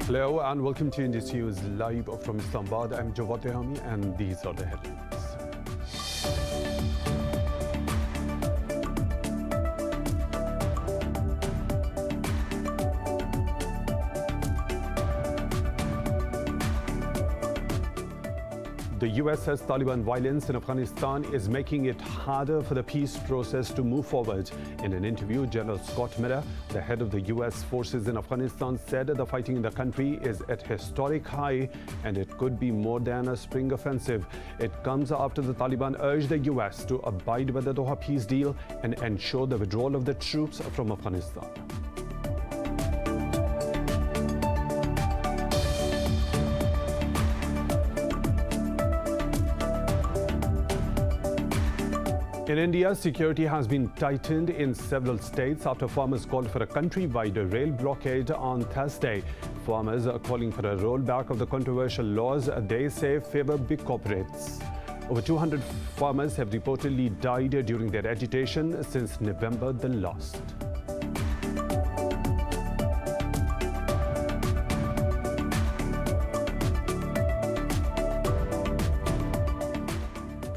Hello and welcome to Indus News live from Islamabad. I'm Jawad Tehami and these are the headlines. The US says Taliban violence in Afghanistan is making it harder for the peace process to move forward. In an interview, General Scott Miller, the head of the US forces in Afghanistan, said the fighting in the country is at historic high and it could be more than a spring offensive. It comes after the Taliban urged the US to abide by the Doha peace deal and ensure the withdrawal of the troops from Afghanistan. In India, security has been tightened in several states after farmers called for a countrywide rail blockade on Thursday. Farmers are calling for a rollback of the controversial laws they say favor big corporates. Over 200 farmers have reportedly died during their agitation since November the last.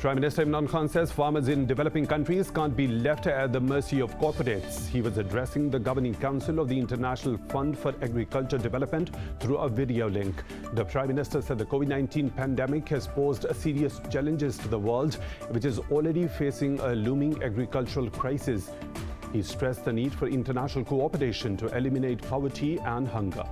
Prime Minister Imran Khan says farmers in developing countries can't be left at the mercy of corporates. He was addressing the Governing Council of the International Fund for Agriculture Development through a video link. The Prime Minister said the COVID-19 pandemic has posed serious challenges to the world, which is already facing a looming agricultural crisis. He stressed the need for international cooperation to eliminate poverty and hunger.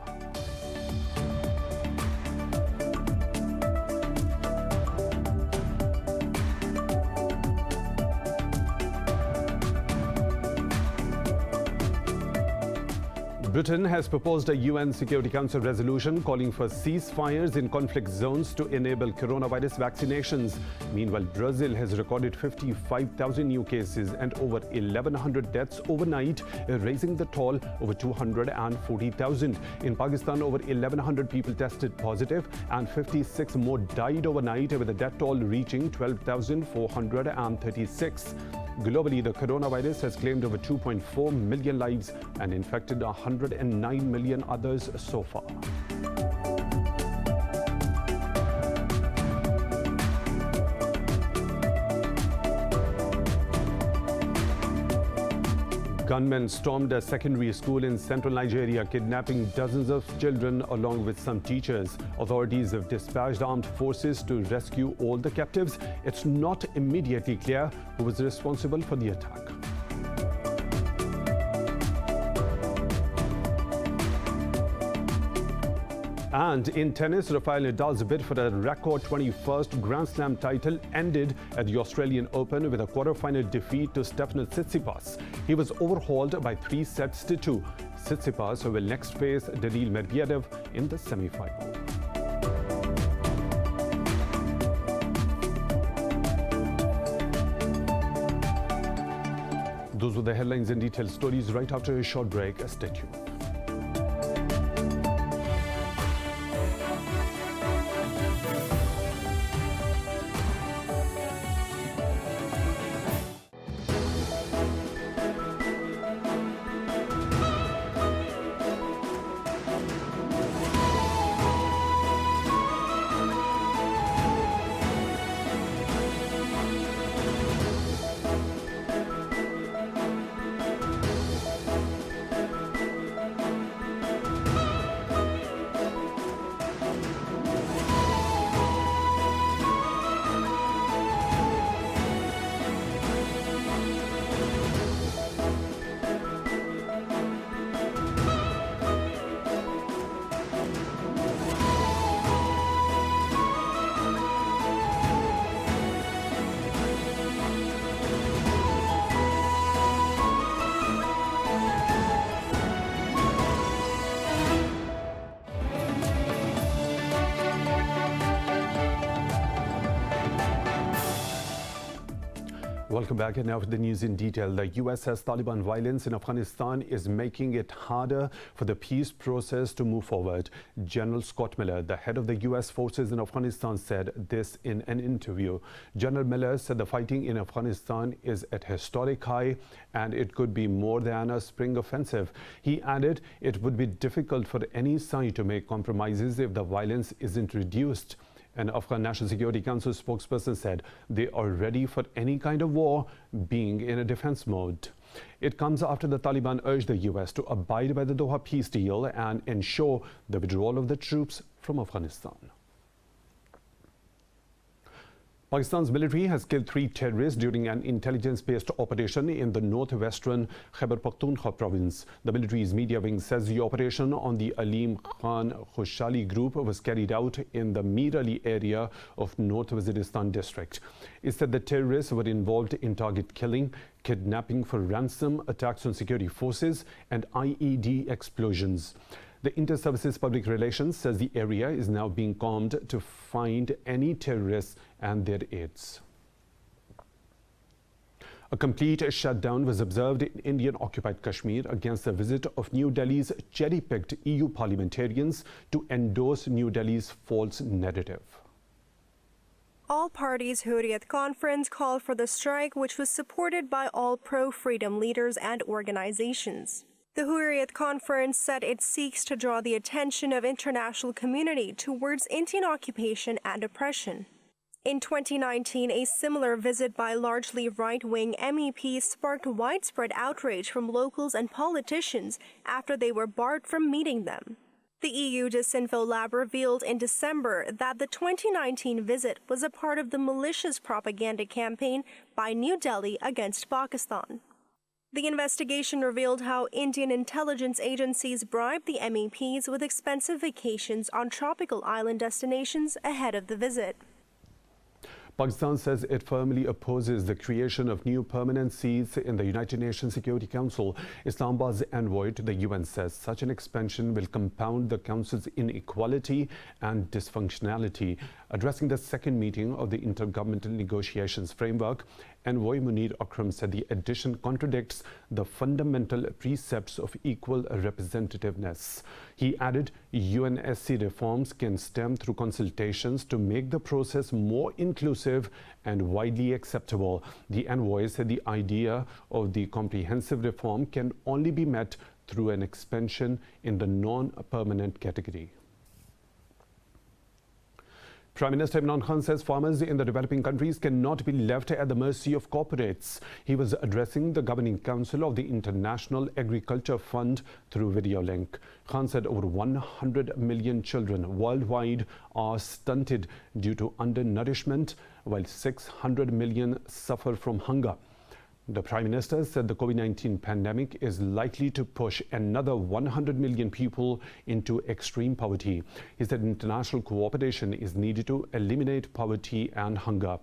Britain has proposed a UN Security Council resolution calling for ceasefires in conflict zones to enable coronavirus vaccinations. Meanwhile, Brazil has recorded 55,000 new cases and over 1,100 deaths overnight, raising the toll over 240,000. In Pakistan, over 1,100 people tested positive and 56 more died overnight, with the death toll reaching 12,436. Globally, the coronavirus has claimed over 2.4 million lives and infected 109 million others so far. Gunmen stormed a secondary school in central Nigeria, kidnapping dozens of children along with some teachers. Authorities have dispatched armed forces to rescue all the captives. It's not immediately clear who was responsible for the attack. And in tennis, Rafael Nadal's bid for a record 21st Grand Slam title ended at the Australian Open with a quarter-final defeat to Stefanos Tsitsipas. He was overhauled by 3-2. Tsitsipas will next face Daniil Medvedev in the semi-final. Those were the headlines and detailed stories. Right after a short break, stay tuned. Welcome back. And now for the news in detail. The U.S. says Taliban violence in Afghanistan is making it harder for the peace process to move forward. General Scott Miller, the head of the U.S. forces in Afghanistan, said this in an interview. General Miller said the fighting in Afghanistan is at historic high and it could be more than a spring offensive. He added it would be difficult for any side to make compromises if the violence isn't reduced. An Afghan National Security Council spokesperson said they are ready for any kind of war, being in a defense mode. It comes after the Taliban urged the U.S. to abide by the Doha peace deal and ensure the withdrawal of the troops from Afghanistan. Pakistan's military has killed 3 terrorists during an intelligence-based operation in the northwestern Khyber Pakhtunkhwa province. The military's media wing says the operation on the Aleem Khan Khoshali group was carried out in the Mir Ali area of North Waziristan district. It said the terrorists were involved in target killing, kidnapping for ransom, attacks on security forces, and IED explosions. The Inter-Services Public Relations says the area is now being combed to find any terrorists and their aides. A complete shutdown was observed in Indian-occupied Kashmir against the visit of New Delhi's cherry-picked EU parliamentarians to endorse New Delhi's false narrative. All parties Hurriyat conference called for the strike, which was supported by all pro-freedom leaders and organizations. The Hurriyat conference said it seeks to draw the attention of international community towards Indian occupation and oppression. In 2019, a similar visit by largely right-wing MEPs sparked widespread outrage from locals and politicians after they were barred from meeting them. The EU Disinfo Lab revealed in December that the 2019 visit was a part of the malicious propaganda campaign by New Delhi against Pakistan. The investigation revealed how Indian intelligence agencies bribed the MEPs with expensive vacations on tropical island destinations ahead of the visit. Pakistan says it firmly opposes the creation of new permanent seats in the United Nations Security Council. Islamabad's envoy to the UN says such an expansion will compound the Council's inequality and dysfunctionality. Addressing the second meeting of the Intergovernmental Negotiations Framework, Envoy Munir Akram said the addition contradicts the fundamental precepts of equal representativeness. He added UNSC reforms can stem through consultations to make the process more inclusive and widely acceptable. The envoy said the idea of the comprehensive reform can only be met through an expansion in the non-permanent category. Prime Minister Imran Khan says farmers in the developing countries cannot be left at the mercy of corporates. He was addressing the Governing Council of the International Agriculture Fund through video link. Khan said over 100 million children worldwide are stunted due to undernourishment, while 600 million suffer from hunger. The Prime Minister said the COVID-19 pandemic is likely to push another 100 million people into extreme poverty. He said international cooperation is needed to eliminate poverty and hunger.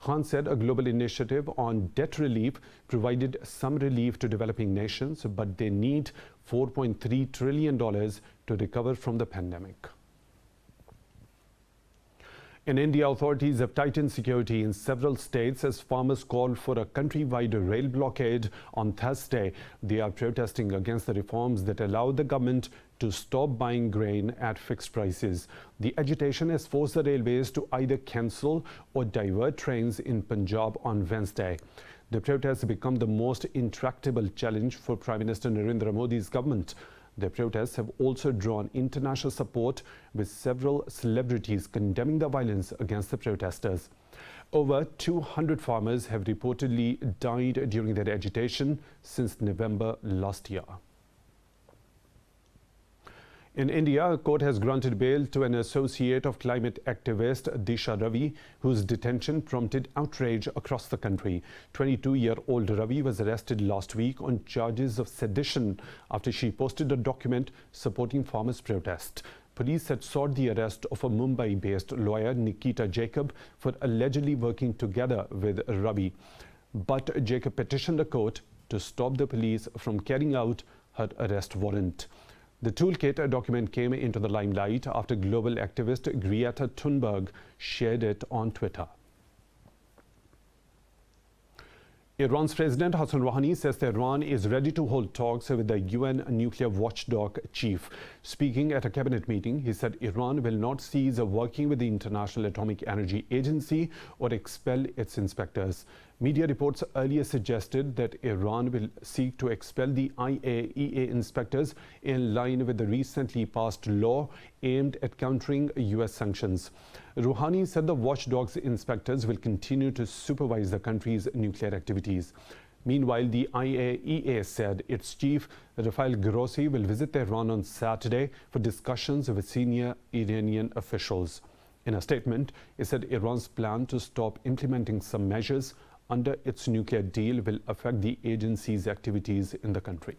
Khan said a global initiative on debt relief provided some relief to developing nations, but they need $4.3 trillion to recover from the pandemic. In India, authorities have tightened security in several states as farmers called for a countrywide rail blockade on Thursday. They are protesting against the reforms that allow the government to stop buying grain at fixed prices. The agitation has forced the railways to either cancel or divert trains in Punjab on Wednesday. The protests have become the most intractable challenge for Prime Minister Narendra Modi's government. The protests have also drawn international support, with several celebrities condemning the violence against the protesters. Over 200 farmers have reportedly died during their agitation since November last year. In India, a court has granted bail to an associate of climate activist Disha Ravi, whose detention prompted outrage across the country. 22-year-old Ravi was arrested last week on charges of sedition after she posted a document supporting farmers' protest. Police had sought the arrest of a Mumbai-based lawyer, Nikita Jacob, for allegedly working together with Ravi. But Jacob petitioned the court to stop the police from carrying out her arrest warrant. The toolkit document came into the limelight after global activist Greta Thunberg shared it on Twitter. Iran's President Hassan Rouhani says Tehran is ready to hold talks with the UN nuclear watchdog chief. Speaking at a cabinet meeting, he said Iran will not cease working with the International Atomic Energy Agency or expel its inspectors. Media reports earlier suggested that Iran will seek to expel the IAEA inspectors in line with the recently passed law aimed at countering US sanctions. Rouhani said the watchdog's inspectors will continue to supervise the country's nuclear activities. Meanwhile, the IAEA said its chief, Rafael Grossi, will visit Tehran on Saturday for discussions with senior Iranian officials. In a statement, it said Iran's plan to stop implementing some measures under its nuclear deal will affect the agency's activities in the country.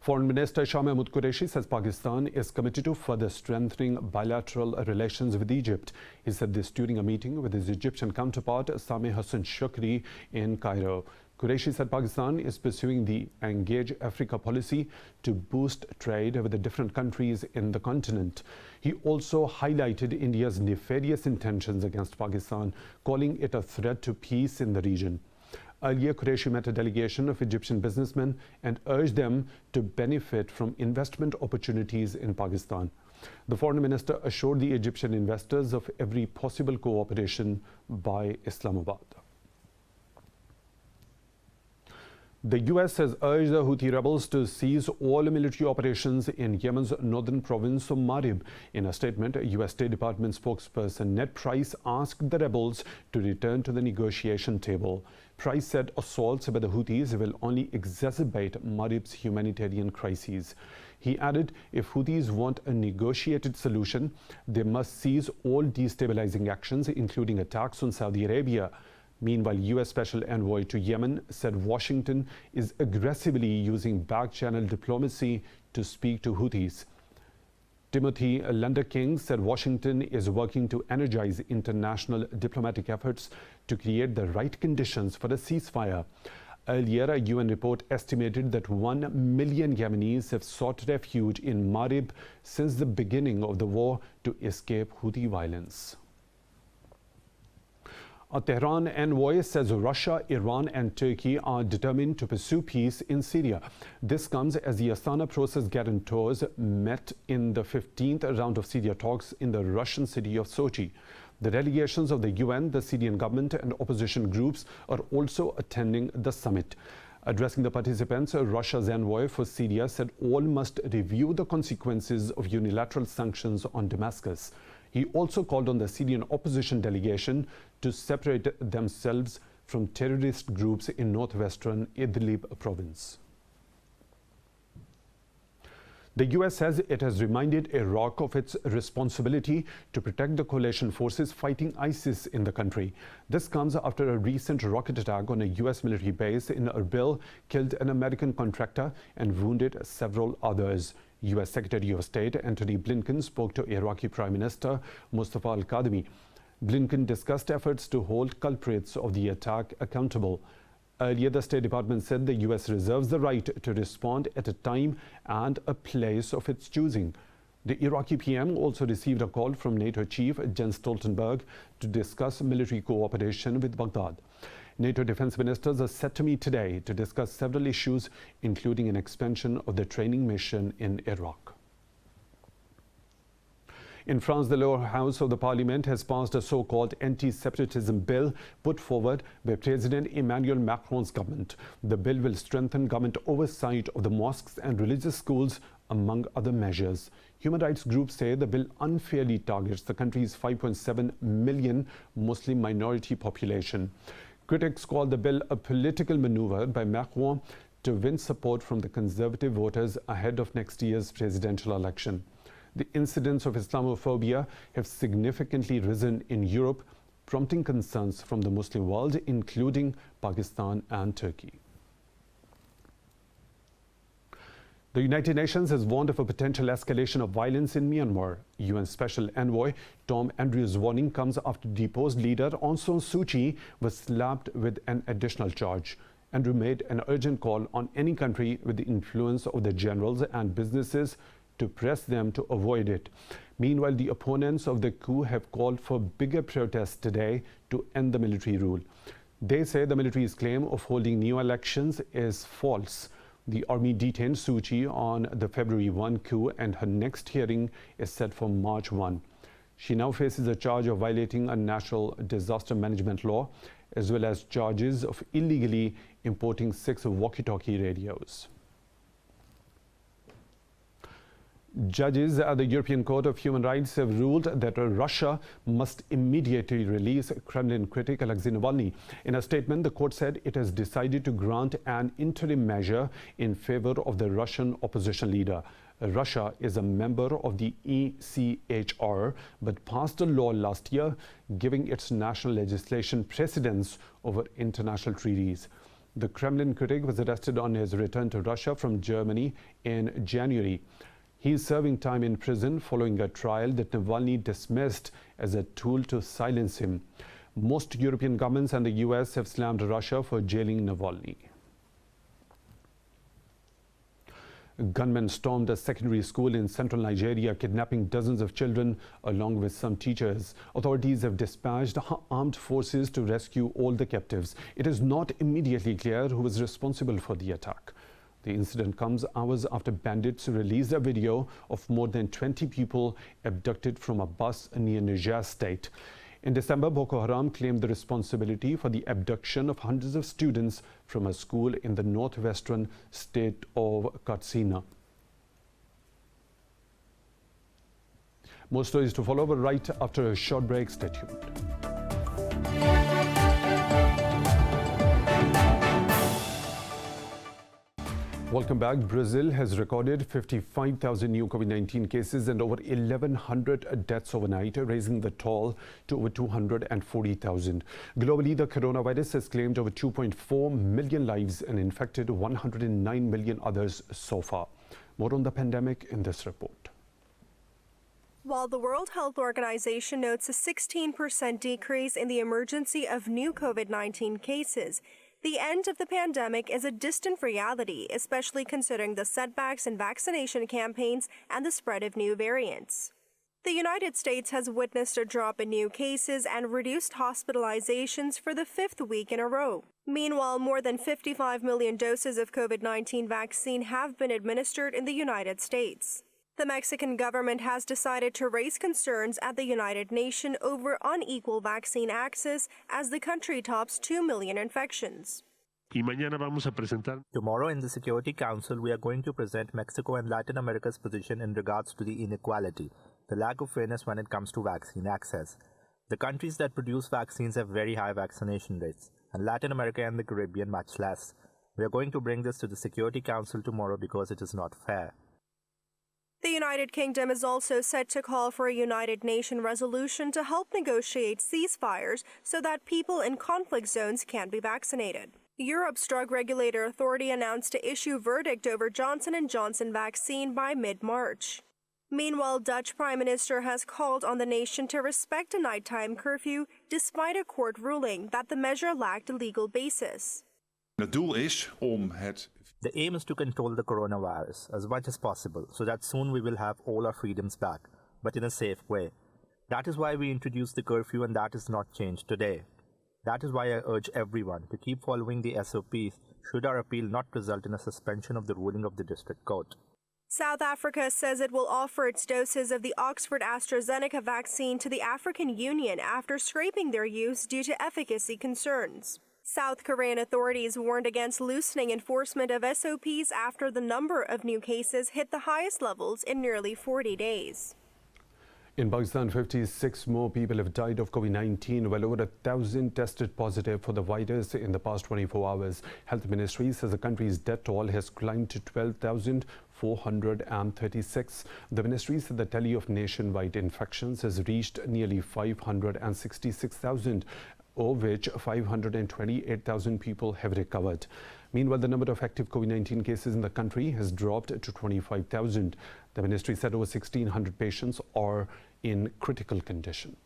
Foreign Minister Shah Mahmood Qureshi says Pakistan is committed to further strengthening bilateral relations with Egypt. He said this during a meeting with his Egyptian counterpart Sameh Hassan Shukri in Cairo. Qureshi said Pakistan is pursuing the Engage Africa policy to boost trade with the different countries in the continent. He also highlighted India's nefarious intentions against Pakistan, calling it a threat to peace in the region. Earlier, Qureshi met a delegation of Egyptian businessmen and urged them to benefit from investment opportunities in Pakistan. The foreign minister assured the Egyptian investors of every possible cooperation by Islamabad. The US has urged the Houthi rebels to cease all military operations in Yemen's northern province of Marib. In a statement, US State Department spokesperson Ned Price asked the rebels to return to the negotiation table. Price said assaults by the Houthis will only exacerbate Marib's humanitarian crises. He added, if Houthis want a negotiated solution, they must cease all destabilizing actions, including attacks on Saudi Arabia. Meanwhile, US Special Envoy to Yemen said Washington is aggressively using back-channel diplomacy to speak to Houthis. Timothy Lunderking said Washington is working to energize international diplomatic efforts to create the right conditions for a ceasefire. Earlier, a UN report estimated that 1 million Yemenis have sought refuge in Marib since the beginning of the war to escape Houthi violence. A Tehran envoy says Russia, Iran and Turkey are determined to pursue peace in Syria. This comes as the Astana process guarantors met in the 15th round of Syria talks in the Russian city of Sochi. The delegations of the UN, the Syrian government and opposition groups are also attending the summit. Addressing the participants, Russia's envoy for Syria said all must review the consequences of unilateral sanctions on Damascus. He also called on the Syrian opposition delegation to separate themselves from terrorist groups in northwestern Idlib province. The US says it has reminded Iraq of its responsibility to protect the coalition forces fighting ISIS in the country. This comes after a recent rocket attack on a US military base in Erbil killed an American contractor and wounded several others. US Secretary of State Antony Blinken spoke to Iraqi Prime Minister Mustafa al-Kadhimi. Blinken discussed efforts to hold culprits of the attack accountable. Earlier, the State Department said the US reserves the right to respond at a time and a place of its choosing. The Iraqi PM also received a call from NATO Chief Jens Stoltenberg to discuss military cooperation with Baghdad. NATO defense ministers are set to meet today to discuss several issues, including an expansion of the training mission in Iraq. In France, the lower house of the parliament has passed a so-called anti-separatism bill put forward by President Emmanuel Macron's government. The bill will strengthen government oversight of the mosques and religious schools, among other measures. Human rights groups say the bill unfairly targets the country's 5.7 million Muslim minority population. Critics call the bill a political maneuver by Macron to win support from the conservative voters ahead of next year's presidential election. The incidents of Islamophobia have significantly risen in Europe, prompting concerns from the Muslim world, including Pakistan and Turkey. The United Nations has warned of a potential escalation of violence in Myanmar. UN Special Envoy Tom Andrews' warning comes after deposed leader Aung San Suu Kyi was slapped with an additional charge. Andrew made an urgent call on any country with the influence of the generals and businesses to press them to avoid it. Meanwhile, the opponents of the coup have called for bigger protests today to end the military rule. They say the military's claim of holding new elections is false. The army detained Suu Kyi on the February 1 coup, and her next hearing is set for March 1. She now faces a charge of violating a national disaster management law, as well as charges of illegally importing 6 walkie-talkie radios. Judges at the European Court of Human Rights have ruled that Russia must immediately release Kremlin critic Alexei Navalny. In a statement, the court said it has decided to grant an interim measure in favor of the Russian opposition leader. Russia is a member of the ECHR, but passed a law last year giving its national legislation precedence over international treaties. The Kremlin critic was arrested on his return to Russia from Germany in January. He is serving time in prison following a trial that Navalny dismissed as a tool to silence him. Most European governments and the US have slammed Russia for jailing Navalny. Gunmen stormed a secondary school in central Nigeria, kidnapping dozens of children along with some teachers. Authorities have dispatched armed forces to rescue all the captives. It is not immediately clear who was responsible for the attack. The incident comes hours after bandits released a video of more than 20 people abducted from a bus near Niger State. In December, Boko Haram claimed the responsibility for the abduction of hundreds of students from a school in the northwestern state of Katsina. More stories to follow, but right after a short break. Stay tuned. Welcome back. Brazil has recorded 55,000 new COVID-19 cases and over 1,100 deaths overnight, raising the toll to over 240,000. Globally, the coronavirus has claimed over 2.4 million lives and infected 109 million others so far. More on the pandemic in this report. While the World Health Organization notes a 16% decrease in the emergency of new COVID-19 cases, the end of the pandemic is a distant reality, especially considering the setbacks in vaccination campaigns and the spread of new variants. The United States has witnessed a drop in new cases and reduced hospitalizations for the 5th week in a row. Meanwhile, more than 55 million doses of COVID-19 vaccine have been administered in the United States. The Mexican government has decided to raise concerns at the United Nations over unequal vaccine access as the country tops 2 million infections. Tomorrow in the Security Council, we are going to present Mexico and Latin America's position in regards to the inequality, the lack of fairness when it comes to vaccine access. The countries that produce vaccines have very high vaccination rates, and Latin America and the Caribbean much less. We are going to bring this to the Security Council tomorrow because it is not fair. The United Kingdom is also set to call for a United Nations resolution to help negotiate ceasefires so that people in conflict zones can be vaccinated. Europe's drug regulator authority announced to issue verdict over Johnson & Johnson vaccine by mid-March. Meanwhile, Dutch Prime Minister has called on the nation to respect a nighttime curfew despite a court ruling that the measure lacked a legal basis. The aim is to control the coronavirus as much as possible so that soon we will have all our freedoms back, but in a safe way. That is why we introduced the curfew, and that is not changed today. That is why I urge everyone to keep following the SOPs should our appeal not result in a suspension of the ruling of the district court. South Africa says it will offer its doses of the Oxford AstraZeneca vaccine to the African Union after scraping their use due to efficacy concerns. South Korean authorities warned against loosening enforcement of SOPs after the number of new cases hit the highest levels in nearly 40 days. In Pakistan, 56 more people have died of COVID-19, while over 1,000 tested positive for the virus in the past 24 hours. Health Ministry says the country's death toll has climbed to 12,436. The ministry said the tally of nationwide infections has reached nearly 566,000. Of which 528,000 people have recovered. Meanwhile, the number of active COVID-19 cases in the country has dropped to 25,000. The ministry said over 1,600 patients are in critical condition.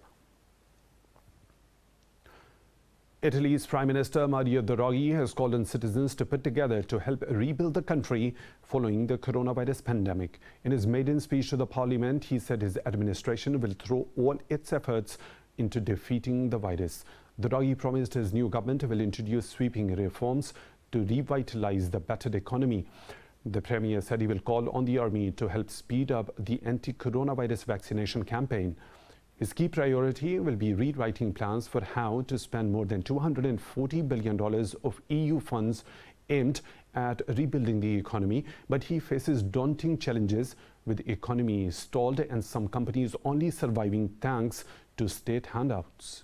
Italy's Prime Minister Mario Draghi has called on citizens to put together to help rebuild the country following the coronavirus pandemic. In his maiden speech to the parliament, he said his administration will throw all its efforts into defeating the virus. Draghi promised his new government will introduce sweeping reforms to revitalize the battered economy. The Premier said he will call on the army to help speed up the anti-coronavirus vaccination campaign. His key priority will be rewriting plans for how to spend more than $240 billion of EU funds aimed at rebuilding the economy, but he faces daunting challenges with the economy stalled and some companies only surviving thanks to state handouts.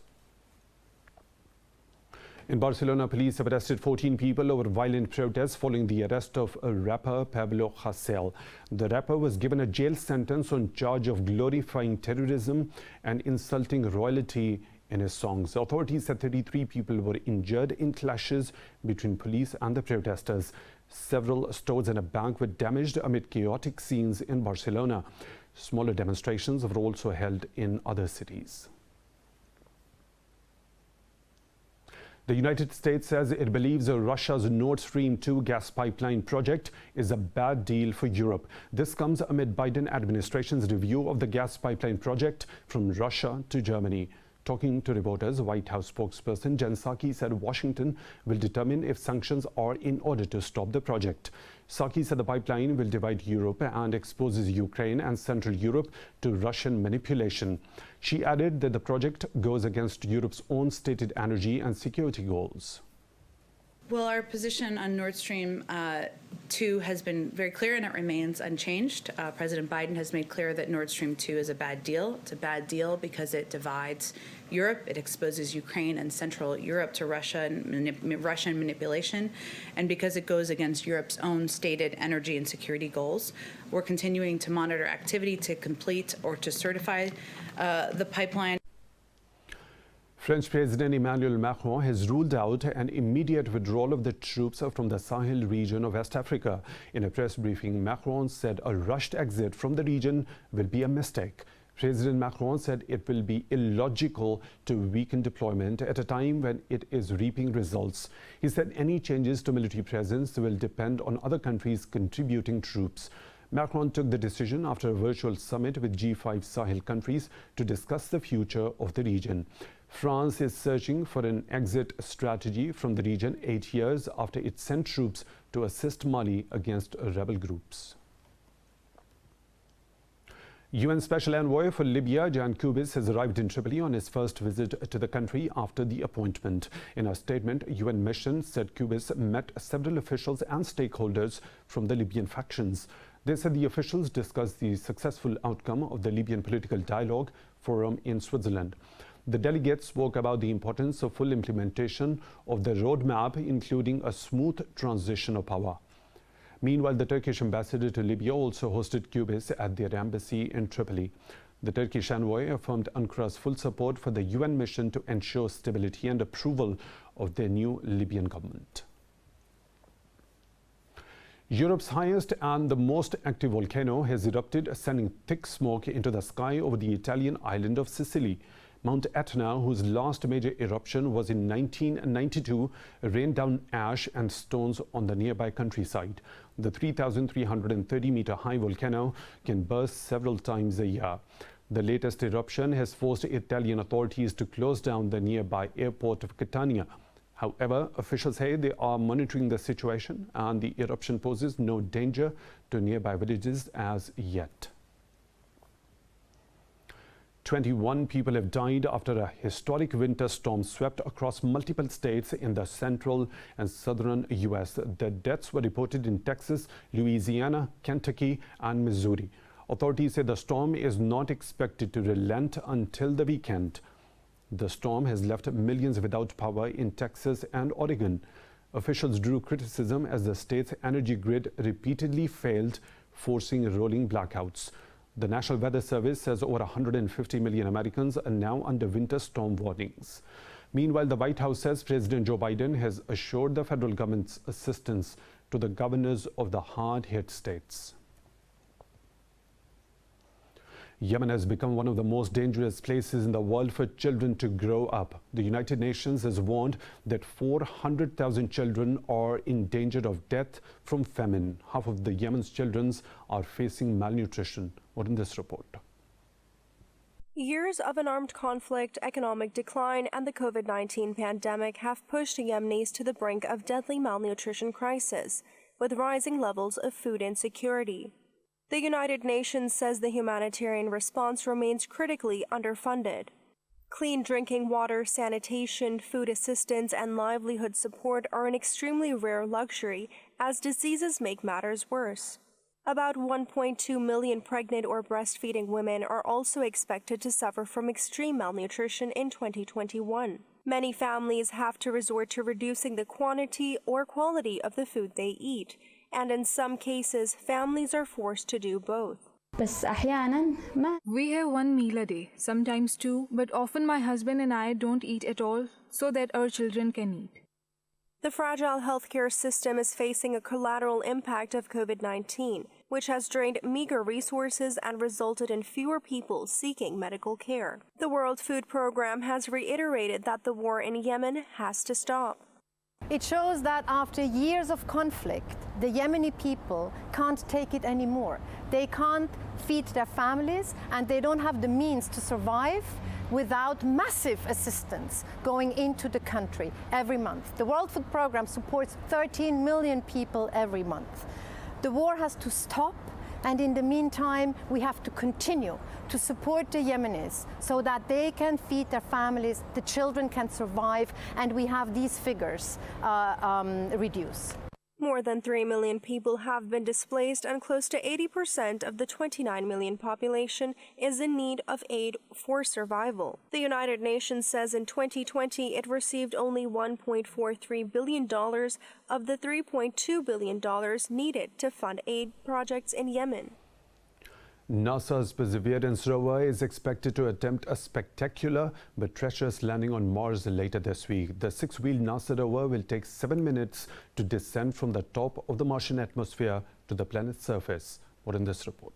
In Barcelona, police have arrested 14 people over violent protests following the arrest of a rapper Pablo Hasél. The rapper was given a jail sentence on charge of glorifying terrorism and insulting royalty in his songs. Authorities said 33 people were injured in clashes between police and the protesters. Several stores and a bank were damaged amid chaotic scenes in Barcelona. Smaller demonstrations were also held in other cities. The United States says it believes Russia's Nord Stream 2 gas pipeline project is a bad deal for Europe. This comes amid Biden administration's review of the gas pipeline project from Russia to Germany. Talking to reporters, White House spokesperson Jen Psaki said Washington will determine if sanctions are in order to stop the project. Psaki said the pipeline will divide Europe and exposes Ukraine and Central Europe to Russian manipulation. She added that the project goes against Europe's own stated energy and security goals. Well, our position on Nord Stream 2 has been very clear and it remains unchanged. President Biden has made clear that Nord Stream 2 is a bad deal. It's a bad deal because it divides Europe, it exposes Ukraine and Central Europe to Russian manipulation, and because it goes against Europe's own stated energy and security goals. We're continuing to monitor activity to complete or to certify the pipeline. French President Emmanuel Macron has ruled out an immediate withdrawal of the troops from the Sahel region of West Africa. In a press briefing, Macron said a rushed exit from the region will be a mistake. President Macron said it will be illogical to weaken deployment at a time when it is reaping results. He said any changes to military presence will depend on other countries contributing troops. Macron took the decision after a virtual summit with G5 Sahel countries to discuss the future of the region. France is searching for an exit strategy from the region 8 years after it sent troops to assist Mali against rebel groups. UN Special Envoy for Libya, Jan Kubis, has arrived in Tripoli on his first visit to the country after the appointment. In a statement, UN mission said Kubis met several officials and stakeholders from the Libyan factions. They said the officials discussed the successful outcome of the Libyan Political Dialogue Forum in Switzerland. The delegates spoke about the importance of full implementation of the roadmap, including a smooth transition of power. Meanwhile, the Turkish ambassador to Libya also hosted Kubis at their embassy in Tripoli. The Turkish envoy affirmed Ankara's full support for the UN mission to ensure stability and approval of their new Libyan government. Europe's highest and the most active volcano has erupted, sending thick smoke into the sky over the Italian island of Sicily. Mount Etna, whose last major eruption was in 1992, rained down ash and stones on the nearby countryside. The 3,330-meter high volcano can burst several times a year. The latest eruption has forced Italian authorities to close down the nearby airport of Catania. However, officials say they are monitoring the situation and the eruption poses no danger to nearby villages as yet. 21 people have died after a historic winter storm swept across multiple states in the central and southern U.S. The deaths were reported in Texas, Louisiana, Kentucky, and Missouri. Authorities say the storm is not expected to relent until the weekend. The storm has left millions without power in Texas and Oregon. Officials drew criticism as the state's energy grid repeatedly failed, forcing rolling blackouts. The National Weather Service says over 150 million Americans are now under winter storm warnings. Meanwhile, the White House says President Joe Biden has assured the federal government's assistance to the governors of the hard-hit states. Yemen has become one of the most dangerous places in the world for children to grow up. The United Nations has warned that 400,000 children are in danger of death from famine. Half of the Yemen's children are facing malnutrition. What in this report? Years of an armed conflict, economic decline, and the COVID-19 pandemic have pushed Yemenis to the brink of deadly malnutrition crisis, with rising levels of food insecurity. The United Nations says the humanitarian response remains critically underfunded. Clean drinking water, sanitation, food assistance, and livelihood support are an extremely rare luxury as diseases make matters worse. About 1.2 million pregnant or breastfeeding women are also expected to suffer from extreme malnutrition in 2021. Many families have to resort to reducing the quantity or quality of the food they eat, and in some cases, families are forced to do both. We have one meal a day, sometimes two, but often my husband and I don't eat at all so that our children can eat. The fragile healthcare system is facing a collateral impact of COVID-19, which has drained meager resources and resulted in fewer people seeking medical care. The World Food Programme has reiterated that the war in Yemen has to stop. It shows that after years of conflict, the Yemeni people can't take it anymore. They can't feed their families and they don't have the means to survive without massive assistance going into the country every month. The World Food Programme supports 13 million people every month. The war has to stop, and in the meantime, we have to continue to support the Yemenis so that they can feed their families, the children can survive, and we have these figures reduce. More than 3 million people have been displaced, and close to 80% of the 29 million population is in need of aid for survival. The United Nations says in 2020 it received only $1.43 billion of the $3.2 billion needed to fund aid projects in Yemen. NASA's Perseverance rover is expected to attempt a spectacular but treacherous landing on Mars later this week. The six-wheeled NASA rover will take 7 minutes to descend from the top of the Martian atmosphere to the planet's surface. What in this report?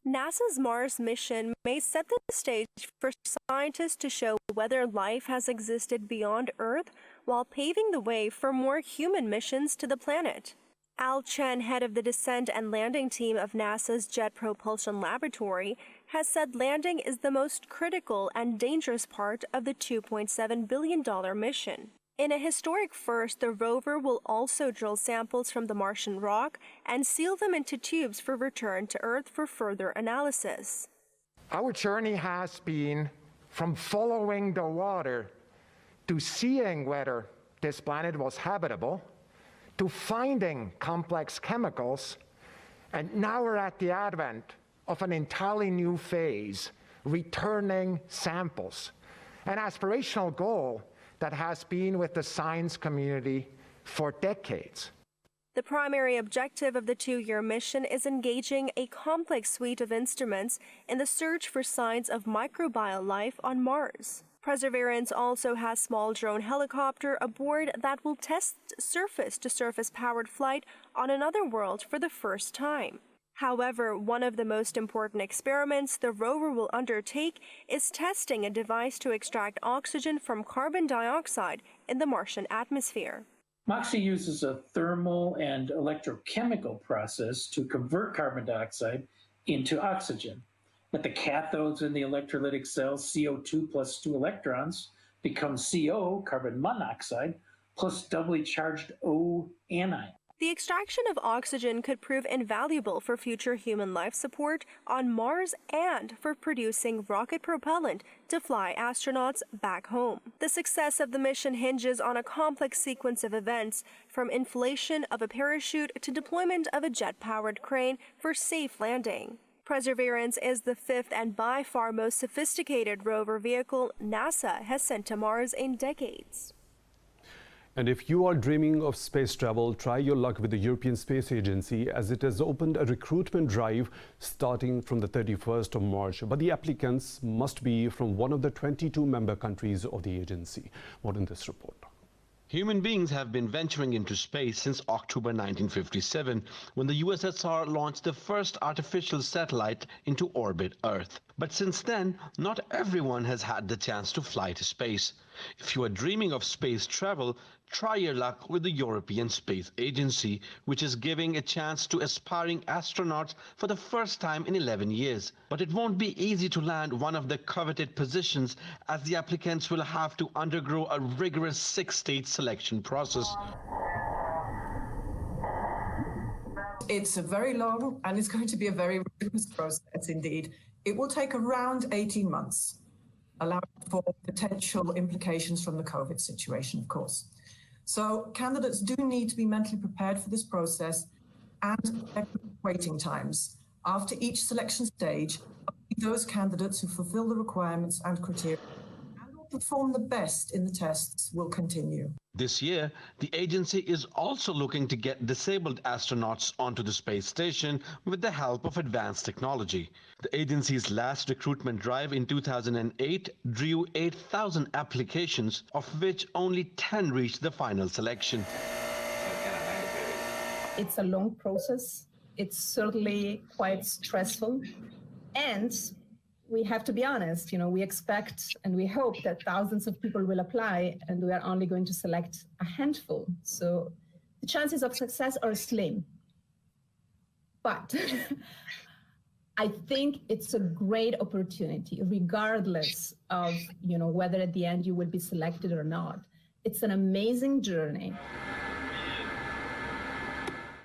NASA's Mars mission may set the stage for scientists to show whether life has existed beyond Earth while paving the way for more human missions to the planet. Al Chen, head of the descent and landing team of NASA's Jet Propulsion Laboratory, has said landing is the most critical and dangerous part of the $2.7 billion mission. In a historic first, the rover will also drill samples from the Martian rock and seal them into tubes for return to Earth for further analysis. Our journey has been from following the water to seeing whether this planet was habitable, to finding complex chemicals, and now we're at the advent of an entirely new phase, returning samples, an aspirational goal that has been with the science community for decades. The primary objective of the 2-year mission is engaging a complex suite of instruments in the search for signs of microbial life on Mars. Perseverance also has a small drone helicopter aboard that will test surface-to-surface powered flight on another world for the first time. However, one of the most important experiments the rover will undertake is testing a device to extract oxygen from carbon dioxide in the Martian atmosphere. MOXIE uses a thermal and electrochemical process to convert carbon dioxide into oxygen. At the cathodes in the electrolytic cells, CO2 plus 2 electrons become CO, carbon monoxide, plus doubly charged O anion. The extraction of oxygen could prove invaluable for future human life support on Mars and for producing rocket propellant to fly astronauts back home. The success of the mission hinges on a complex sequence of events, from inflation of a parachute to deployment of a jet-powered crane for safe landing. Perseverance is the 5th and by far most sophisticated rover vehicle NASA has sent to Mars in decades. And if you are dreaming of space travel, try your luck with the European Space Agency, as it has opened a recruitment drive starting from the 31st of March. But the applicants must be from one of the 22 member countries of the agency. More in this report. Human beings have been venturing into space since October 1957, when the USSR launched the first artificial satellite into orbit Earth. But since then, not everyone has had the chance to fly to space. If you are dreaming of space travel, try your luck with the European Space Agency, which is giving a chance to aspiring astronauts for the first time in 11 years. But it won't be easy to land one of the coveted positions, as the applicants will have to undergo a rigorous 6-stage selection process. It's a very long and it's going to be a very rigorous process indeed. It will take around 18 months, allowing for potential implications from the COVID situation, of course. So candidates do need to be mentally prepared for this process and waiting times. After each selection stage, those candidates who fulfill the requirements and criteria and will perform the best in the tests will continue. This year, the agency is also looking to get disabled astronauts onto the space station with the help of advanced technology. The agency's last recruitment drive in 2008 drew 8,000 applications, of which only 10 reached the final selection. It's a long process. It's certainly quite stressful. And we have to be honest, we expect and we hope that thousands of people will apply, and we are only going to select a handful. So the chances of success are slim. But I think it's a great opportunity, regardless of, whether at the end you will be selected or not. It's an amazing journey.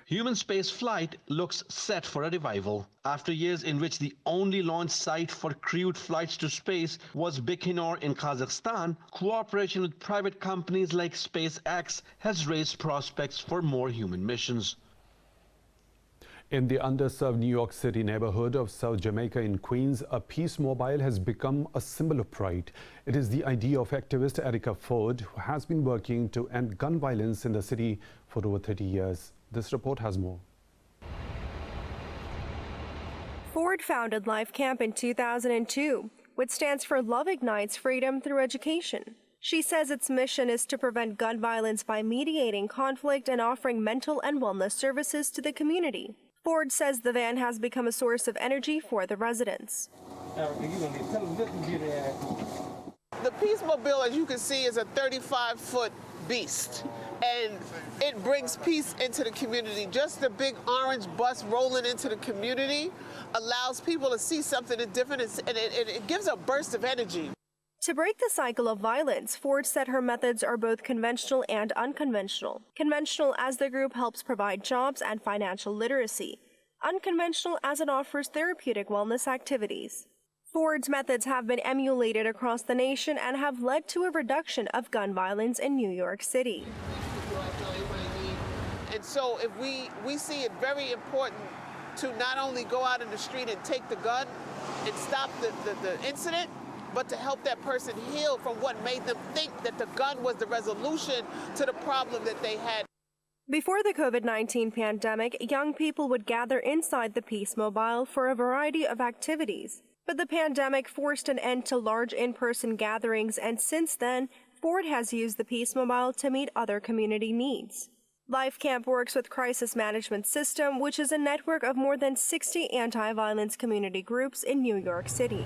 Human space flight looks set for a revival. After years in which the only launch site for crewed flights to space was Baikonur in Kazakhstan, cooperation with private companies like SpaceX has raised prospects for more human missions. In the underserved New York City neighborhood of South Jamaica in Queens, a peace mobile has become a symbol of pride. It is the idea of activist Erica Ford, who has been working to end gun violence in the city for over 30 years. This report has more. Ford founded Life Camp in 2002, which stands for Love Ignites Freedom Through Education. She says its mission is to prevent gun violence by mediating conflict and offering mental and wellness services to the community. Ford says the van has become a source of energy for the residents. The Peace Mobile, as you can see, is a 35-foot beast, and it brings peace into the community. Just the big orange bus rolling into the community allows people to see something different, and it gives a burst of energy. To break the cycle of violence, Ford said her methods are both conventional and unconventional. Conventional as the group helps provide jobs and financial literacy. Unconventional as it offers therapeutic wellness activities. Ford's methods have been emulated across the nation and have led to a reduction of gun violence in New York City. And so if we see it very important to not only go out in the street and take the gun and stop the incident, but to help that person heal from what made them think that the gun was the resolution to the problem that they had. Before the COVID-19 pandemic, young people would gather inside the Peace Mobile for a variety of activities. But the pandemic forced an end to large in-person gatherings, and since then, Ford has used the Peace Mobile to meet other community needs. Life Camp works with Crisis Management System, which is a network of more than 60 anti-violence community groups in New York City.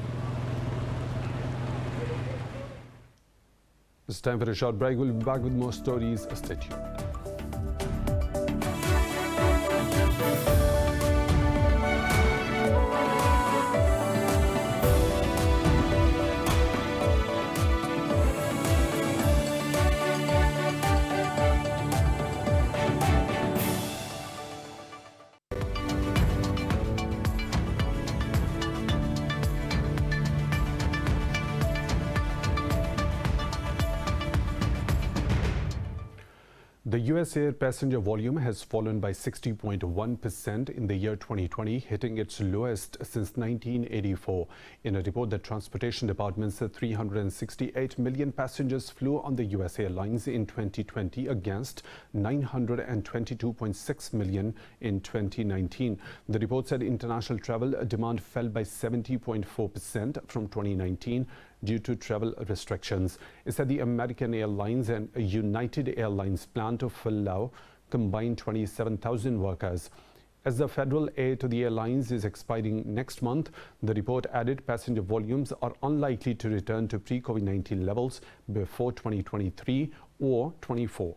It's time for a short break. We'll be back with more stories. Stay tuned. The U.S. air passenger volume has fallen by 60.1% in the year 2020, hitting its lowest since 1984. In a report, the Transportation Department said 368 million passengers flew on the U.S. airlines in 2020 against 922.6 million in 2019. The report said international travel demand fell by 70.4% from 2019 due to travel restrictions. It said the American Airlines and United Airlines plan to allow combined 27,000 workers. As the federal aid to the airlines is expiring next month, the report added passenger volumes are unlikely to return to pre-COVID-19 levels before 2023 or 24.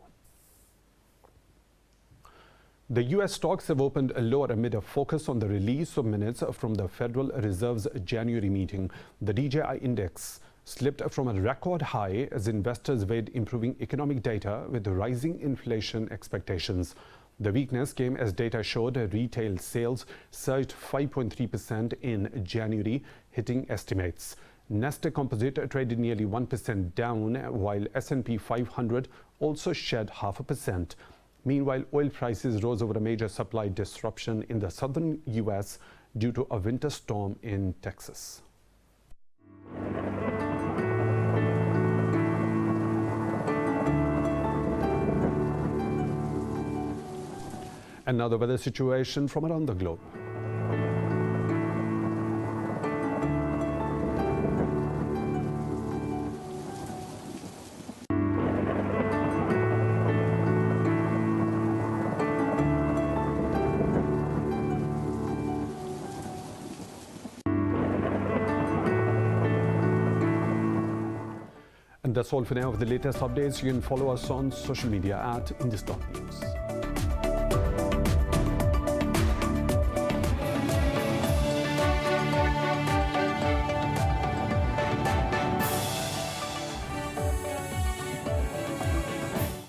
The U.S. stocks have opened lower amid a focus on the release of minutes from the Federal Reserve's January meeting. The DJI index slipped from a record high as investors weighed improving economic data with rising inflation expectations. The weakness came as data showed retail sales surged 5.3% in January, hitting estimates. Nasdaq Composite traded nearly 1% down, while S&P 500 also shed 0.5%. Meanwhile, oil prices rose over a major supply disruption in the southern U.S. due to a winter storm in Texas. And now the weather situation from around the globe. And that's all for now. For the latest updates, you can follow us on social media at Indus.News.